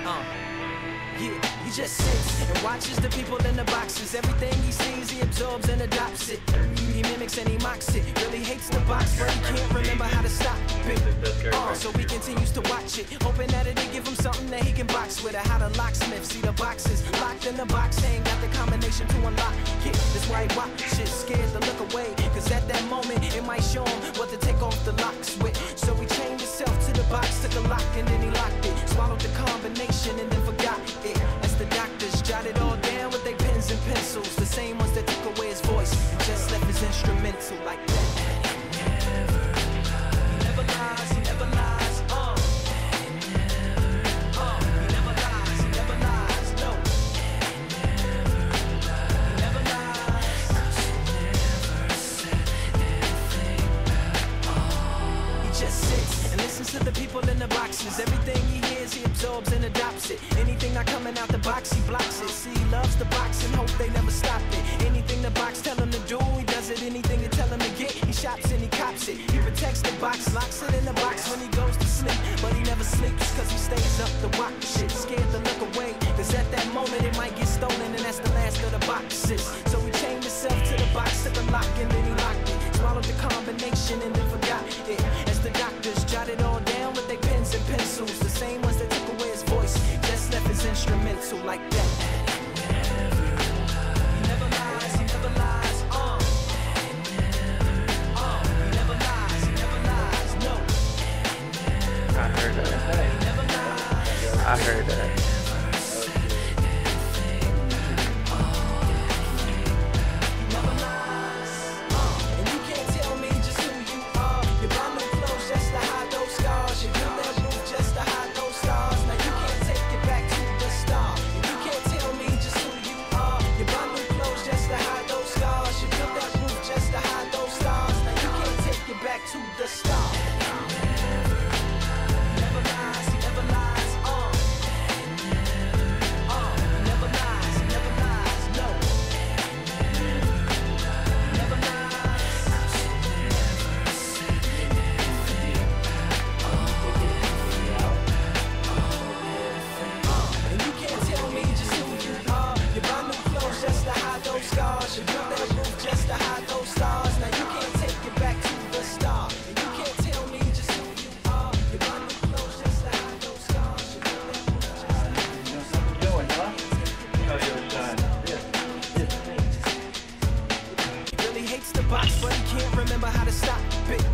Yeah, he just sits and watches the people in the boxes. Everything he sees, he absorbs and adopts it. He mimics and he mocks it. Really hates the box, but he can't remember how to stop it. So he continues to watch it, hoping that it'll give him something that he can box with. How the locksmith see the boxes locked in the box, ain't got the combination to unlock it. That's why he watches, scared to look away, cause at that moment it might show him what to take off the locks with. So he chained himself to the box, took a lock and then he locked it. Swallowed the combination and then forgot it. As the doctors jotted all down with their pens and pencils, the same ones that took away his voice and just left his instrumental like that. He never lies, he never lies, He never lies, he never lies, no. He never lies. He just sits and listens to the people in the boxes. Everything he hears, he absorbs and adopts it. Anything not coming out the box, he blocks it. See, he loves the box and hope they never stop it. Anything the box tell him to do, he does it. Anything they tell him to get, he shops and he cops it. He protects the box, locks it in the box when he goes to sleep. But he never sleeps cause he stays up to watch shit. Scared to look away, cause at that moment it might get stolen and that's the last of the boxes. So he chained himself to the box, took a lock and then he locked it. Swallowed the combination and then forgot it. As the doctors jotted all down with their pens and pencils, the same ones that took away his voice, just left his instrumental like that. He never lies, he never lies, He never lies, he never lies, no. I heard that. He never lies. I heard that. To the star. He never lies, he never lies, He never lies, he never lies, no. He never lies. And you can't tell me just who you are. You buy new clothes just to hide those scars. You build that roof just to hide those stars. Now you can't take it back to the star. And you can't tell me just who you are. You buy new clothes just to hide those scars. You build that roof just to hide those stars. He really hates the box, but he can't remember how to stop it.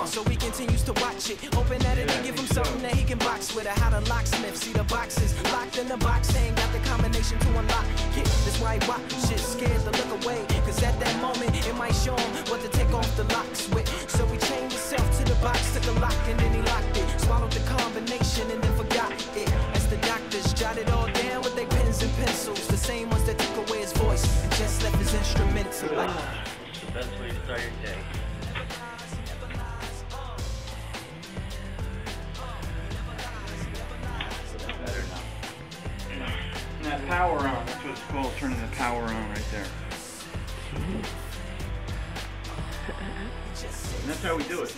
So he continues to watch it, hoping that it'll give him something that he can box with. How the locksmith see the boxes locked in the box, ain't got the combination to unlock it. That's why he watches, scared to look away, cause at that moment it might show him what to take off the locks with. So he chained himself to the box, took a lock and then he locked it. Swallowed the combination and then forgot it. As the doctors jotted all down with their pens and pencils, the same ones that took away his voice and just left his instrumental like that. It's the best way to start your day. And that power on, that's what's called turning the power on right there. And that's how we do it.